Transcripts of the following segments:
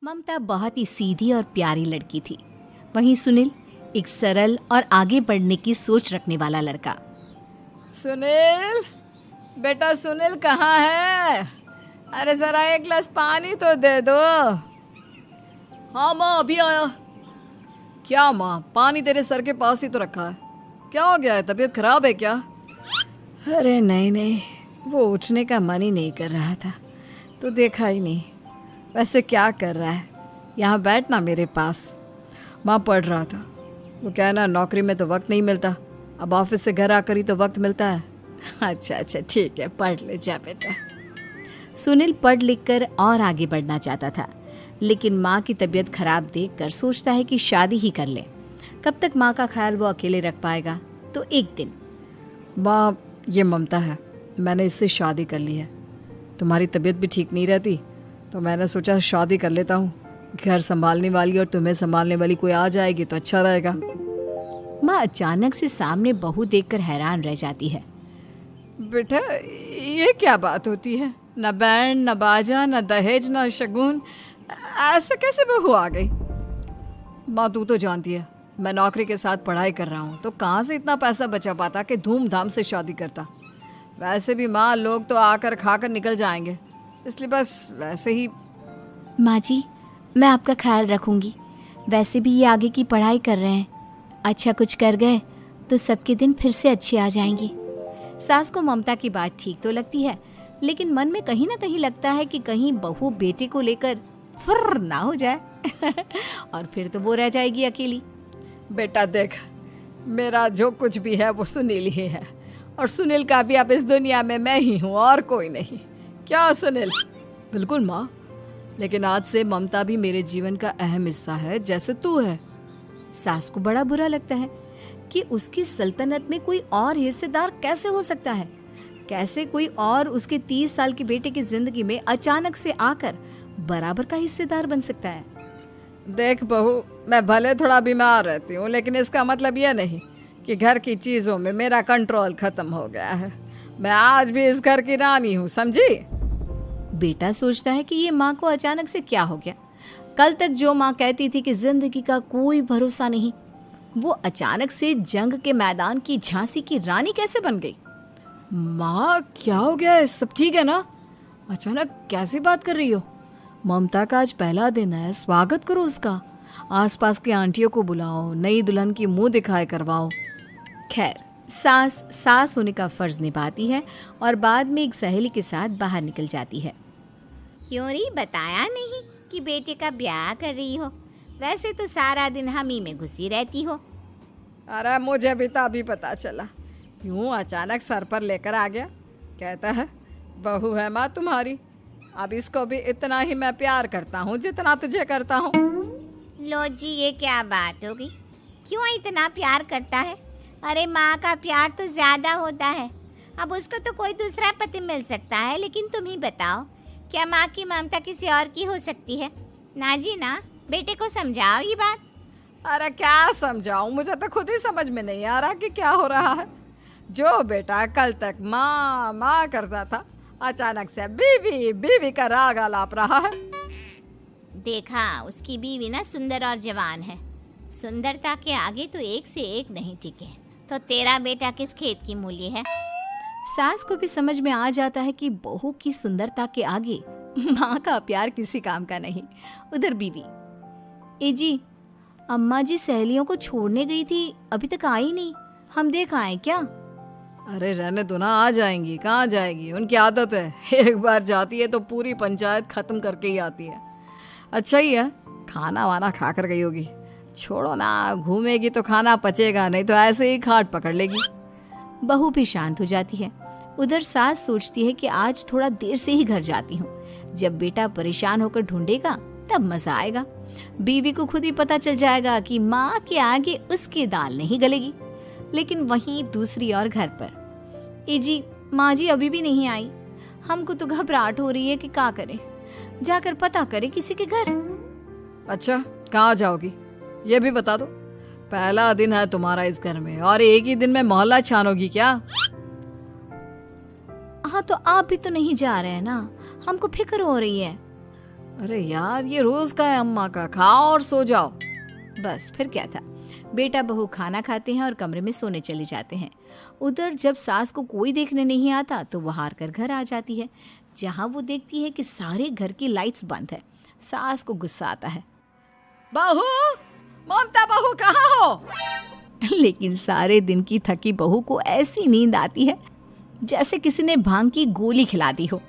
ममता बहुत ही सीधी और प्यारी लड़की थी। वहीं सुनील एक सरल और आगे बढ़ने की सोच रखने वाला लड़का। सुनील, बेटा सुनील कहाँ है? अरे जरा एक गिलास पानी तो दे दो। हाँ माँ, अभी आया। क्या माँ, पानी तेरे सर के पास ही तो रखा है। क्या हो गया है, तबीयत खराब है क्या? अरे नहीं नहीं, वो उठने का मन ही नहीं कर रहा था, तो देखा ही नहीं। वैसे क्या कर रहा है? यहाँ बैठ ना मेरे पास। माँ पढ़ रहा था। वो क्या है ना, नौकरी में तो वक्त नहीं मिलता, अब ऑफिस से घर आकर ही तो वक्त मिलता है। अच्छा अच्छा ठीक है, पढ़ ले जा बेटा। सुनील पढ़ लिख कर और आगे बढ़ना चाहता था, लेकिन माँ की तबीयत खराब देखकर सोचता है कि शादी ही कर ले। कब तक माँ का ख्याल वो अकेले रख पाएगा? तो एक दिन, माँ ये ममता है, मैंने इससे शादी कर ली है। तुम्हारी तबीयत भी ठीक नहीं रहती, तो मैंने सोचा शादी कर लेता हूँ। घर संभालने वाली और तुम्हें संभालने वाली कोई आ जाएगी तो अच्छा रहेगा। माँ अचानक से सामने बहू देखकर हैरान रह जाती है। बेटा ये क्या बात होती है? न बैंड, न बाजा, न दहेज, न शगुन, ऐसे कैसे बहू आ गई? माँ तू तो जानती है, मैं नौकरी के साथ पढ़ाई कर रहा हूँ, तो कहाँ से इतना पैसा बचा पाता कि धूमधाम से शादी करता। वैसे भी माँ, लोग तो आकर खाकर निकल जाएंगे, इसलिए बस वैसे ही। माँ जी, मैं आपका ख्याल रखूंगी। वैसे भी ये आगे की पढ़ाई कर रहे हैं, अच्छा कुछ कर गए तो सबके दिन फिर से अच्छे आ जाएंगे। सास को ममता की बात ठीक तो लगती है, लेकिन मन में कहीं ना कहीं लगता है कि कहीं बहू बेटे को लेकर फुर्र ना हो जाए और फिर तो वो रह जाएगी अकेली। बेटा देख, मेरा जो कुछ भी है वो सुनील ही है, और सुनील का भी अब इस दुनिया में मैं ही हूँ और कोई नहीं। क्या सुनील? बिल्कुल माँ, लेकिन आज से ममता भी मेरे जीवन का अहम हिस्सा है, जैसे तू है। सास को बड़ा बुरा लगता है कि उसकी सल्तनत में कोई और हिस्सेदार कैसे हो सकता है। कैसे कोई और उसके 30 साल के बेटे की जिंदगी में अचानक से आकर बराबर का हिस्सेदार बन सकता है। देख बहू, मैं भले थोड़ा बीमार रहती हूँ, लेकिन इसका मतलब यह नहीं कि घर की चीज़ों में मेरा कंट्रोल खत्म हो गया है। मैं आज भी इस घर की रानी हूँ, समझी? बेटा सोचता है कि ये माँ को अचानक से क्या हो गया। कल तक जो माँ कहती थी कि जिंदगी का कोई भरोसा नहीं, वो अचानक से जंग के मैदान की झांसी की रानी कैसे बन गई? माँ क्या हो गया है? सब ठीक है ना? अचानक कैसी बात कर रही हो? ममता का आज पहला दिन है, स्वागत करो उसका। आसपास की आंटियों को बुलाओ, नई दुल्हन की मुंह दिखाए करवाओ। खैर, सास होने का फर्ज निभाती है और बाद में एक सहेली के साथ बाहर निकल जाती है। क्यों री बताया नहीं कि बेटे का ब्याह कर रही हो? वैसे तो सारा दिन हम ही में घुसी रहती हो। अरे मुझे भी तो अभी पता चला, यूं अचानक सर पर लेकर आ गया। कहता है बहू है माँ तुम्हारी, अब इसको भी इतना ही मैं प्यार करता हूँ जितना तुझे करता हूँ। लो जी, ये क्या बात होगी? क्यों इतना प्यार करता है? अरे माँ का प्यार तो ज्यादा होता है। अब उसको तो कोई दूसरा पति मिल सकता है, लेकिन तुम ही बताओ, क्या माँ की ममता किसी और की हो सकती है? ना जी ना, बेटे को समझाओ ये बात। अरे क्या समझाऊं, मुझे तो खुद ही समझ में नहीं आ रहा कि क्या हो रहा है। जो बेटा कल तक माँ माँ करता था, अचानक से बीवी बीवी का राग आलाप रहा है। देखा, उसकी बीवी ना सुंदर और जवान है। सुंदरता के आगे तो एक से एक नहीं टिके, तो तेरा बेटा किस खेत की मूली है? सास को भी समझ में आ जाता है कि बहू की सुंदरता के आगे माँ का प्यार किसी काम का नहीं। उधर बीवी, ए जी, अम्मा जी सहेलियों को छोड़ने गई थी, अभी तक आई नहीं, हम देख आए क्या? अरे रहने दो ना, आ जाएंगी। कहाँ जाएगी, उनकी आदत है, एक बार जाती है तो पूरी पंचायत खत्म करके ही आती है। अच्छा ही है, खाना वाना खा कर गई होगी। छोड़ो ना, घूमेगी तो खाना पचेगा, नहीं तो ऐसे ही खाट पकड़ लेगी। बहू भी शांत हो जाती है। उधर सास सोचती है कि आज थोड़ा देर से ही घर जाती हूँ, जब बेटा परेशान होकर ढूंढेगा तब मजा आएगा। बीवी को खुद ही पता चल जाएगा कि माँ के आगे उसकी दाल नहीं गलेगी। लेकिन वहीं दूसरी ओर घर पर, ए जी, माँ जी अभी भी नहीं आई, हमको तो घबराहट हो रही है कि क्या करें, जाकर पता करें किसी के घर। अच्छा, कहाँ जाओगी ये भी बता दो। पहला दिन है तुम्हारा इस घर में और एक ही दिन में मोहल्ला छानोगी क्या? हाँ, तो आप भी तो नहीं जा रहे हैं ना, हमको फिक्र हो रही है। अरे यार, ये रोज का है अम्मा का, खाओ और सो जाओ। बस फिर क्या था। बेटा बहू खाना खाते हैं और कमरे में सोने चले जाते हैं। उधर जब सास को कोई देखने नहीं आता तो वो हार कर घर आ जाती है, जहाँ वो देखती है कि सारे घर की लाइट्स बंद है। सास को गुस्सा आता है। बहू, ममता बहू कहाँ हो? लेकिन सारे दिन की थकी बहू को ऐसी नींद आती है जैसे किसी ने भांग की गोली खिला दी हो।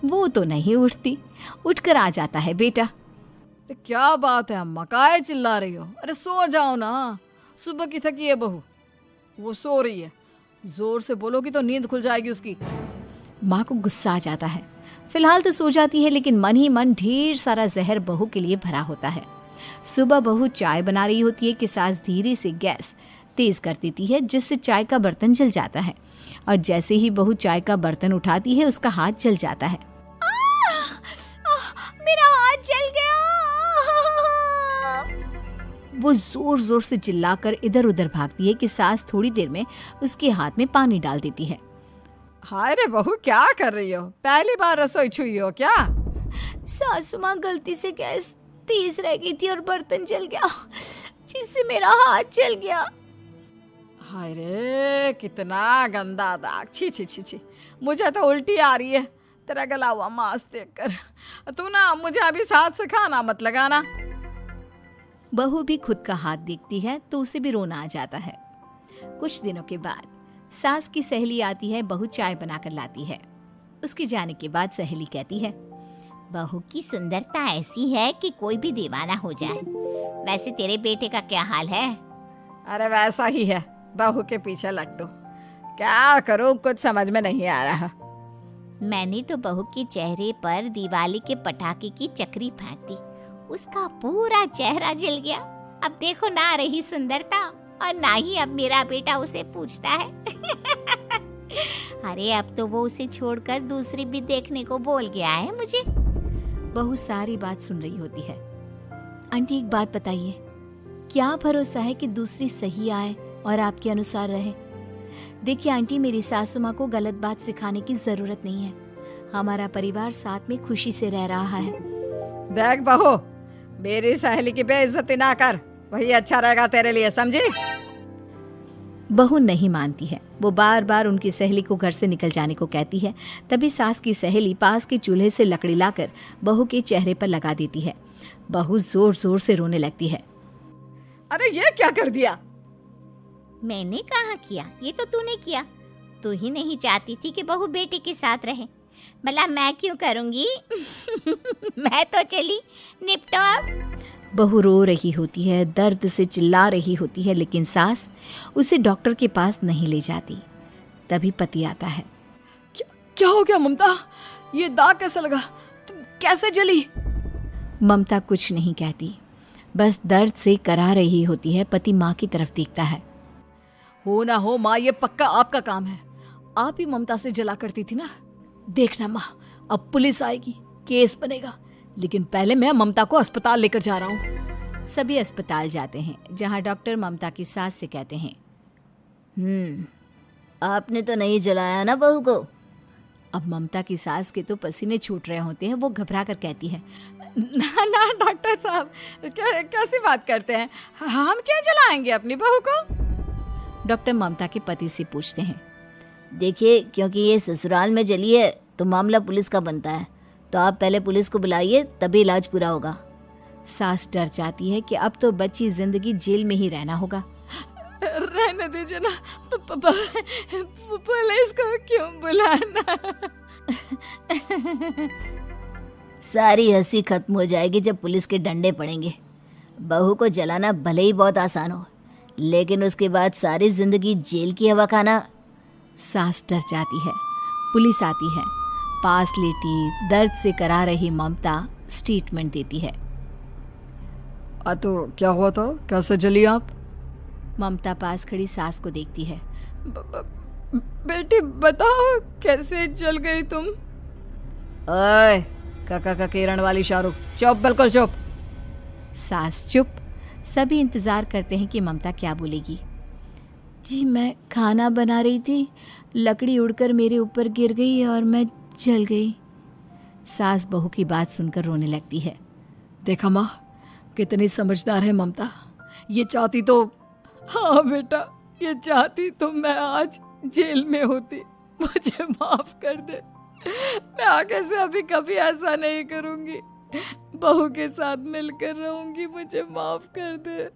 वो तो नहीं उठती। उठकर आ जाता है बेटा। अरे क्या बात है अम्मा, काहे चिल्ला रही हो? अरे सो जाओ ना, सुबह की थकी है बहू, वो सो रही है। जोर से बोलोगी तो नींद खुल जाएगी उसकी। माँ को गुस्सा आ जाता है। फिलहाल तो सो जाती है, लेकिन मन ही मन ढेर सारा जहर बहू के लिए भरा होता है। सुबह बहू चाय बना रही होती है कि सास धीरे से गैस तेज कर देती है, जिससे चाय का बर्तन जल जाता है। और जैसे ही बहू चाय का बर्तन उठाती है उसका हाथ जल जाता है। मेरा हाथ जल गया। वो जोर जोर से चिल्लाकर इधर उधर भागती है कि सास थोड़ी देर में उसके हाथ में पानी डाल देती है। हाय रे बहू, क्या कर रही हो? पहली बार रसोई छुई हो क्या? सासू माँ गलती से गैस तेज रह गई थी और बर्तन जल गया, जिससे मेरा हाथ जल गया। हाय रे, कितना गंदा दाग। छी छी छी छी, मुझे तो उल्टी आ रही है तेरा गला हुआ मांस देखकर। तू ना मुझे अभी साथ से खाना मत लगाना। बहू भी खुद का हाथ देखती है तो उसे भी रोना आ जाता है। कुछ दिनों के बाद सास की सहेली आती है। बहू चाय बनाकर लाती है। उसके जाने के बाद सहेली कहती है, बहू की सुंदरता ऐसी है कि कोई भी दीवाना हो जाए। वैसे तेरे बेटे का क्या हाल है? अरे वैसा ही है, बहू के पीछे लट्टू। क्या करूं, कुछ समझ में नहीं आ रहा। मैंने तो बहू के चेहरे पर दिवाली के पटाखे की चक्री फेंक दी, उसका पूरा चेहरा जल गया। अब देखो ना रही सुंदरता, और ना ही अब मेरा बेटा उसे पूछता है। अरे अब तो वो उसे छोड़कर दूसरी भी देखने को बोल गया है मुझे। बहू सारी बात सुन रही होती है। आंटी एक बात बताइए, क्या भरोसा है कि दूसरी सही आए और आपके अनुसार रहे? देखिए आंटी, मेरी सासू माँ को गलत बात सिखाने की जरूरत नहीं है। हमारा परिवार साथ में खुशी से रह रहा है। देख बहू, मेरी सहेली की बेइज्जती ना कर, वही अच्छा रहेगा तेरे लिए, समझी? बहू नहीं मानती है। वो बार बार उनकी सहेली को घर से निकल जाने को कहती है। तभी सास की सहेली पास के चूल्हे से लकड़ी लाकर बहू के चेहरे पर लगा देती है। बहू जोर जोर से रोने लगती है। अरे ये क्या कर दिया? मैंने कहा किया, ये तो तूने किया। तू ही नहीं चाहती थी कि बहू बेटे के साथ रहे, भला मैं क्यों करूंगी? मैं तो चली, निपटो अब। बहू रो रही होती है, दर्द से चिल्ला रही होती है, लेकिन सास उसे डॉक्टर के पास नहीं ले जाती। तभी पति आता है। क्या हो गया ममता? ये दाग कैसे लगा? तुम कैसे जली? ममता कुछ नहीं कहती, बस दर्द से करा रही होती है। पति माँ की तरफ देखता है। हो ना हो माँ, ये पक्का आपका काम है। आप ही ममता से जला करती थी ना। देखना माँ, अब पुलिस आएगी, केस बनेगा, लेकिन पहले मैं ममता को अस्पताल लेकर जा रहा हूँ। सभी अस्पताल जाते हैं, जहाँ डॉक्टर ममता की सास से कहते हैं, आपने तो नहीं जलाया ना बहू को? अब ममता की सास के तो पसीने छूट रहे होते हैं। वो घबरा कर कहती है, ना ना डॉक्टर साहब, कैसी बात करते हैं? हम क्या जलाएंगे अपनी बहू को? डॉक्टर ममता के पति से पूछते हैं। देखिए, क्योंकि ये ससुराल में जली है तो मामला पुलिस का बनता है, तो आप पहले पुलिस को बुलाइए, तभी इलाज पूरा होगा। सास डर जाती है कि अब तो बच्ची जिंदगी जेल में ही रहना होगा। रहने दीजिए ना, पुलिस को क्यों बुलाना? सारी हंसी खत्म हो जाएगी जब पुलिस के डंडे पड़ेंगे। बहू को जलाना भले ही बहुत आसान हो, लेकिन उसके बाद सारी जिंदगी जेल की हवा खाना। सास डर जाती है। पुलिस आती है। पास लेटी दर्द से करा रही ममता स्टेटमेंट देती है। तो क्या हुआ था? कैसे जली आप? ममता पास खड़ी सास को देखती है। बेटी बताओ, कैसे जल गई तुम? ओए, काका का किरण वाली शाहरुख, चुप, बिल्कुल चुप। सास चुप। सभी इंतजार करते हैं कि ममता क्या बोलेगी। जी मैं खाना बना रही थी, लकड़ी उड़कर मेरे ऊपर गिर गई और मैं जल गई। सास बहू की बात सुनकर रोने लगती है। देखा माँ, कितनी समझदार है ममता। ये चाहती तो, हाँ बेटा, ये चाहती तो मैं आज जेल में होती। मुझे माफ कर दे, मैं आगे से अभी कभी ऐसा नहीं करूंगी। बहू के साथ मिलकर रहूंगी, मुझे माफ कर दे।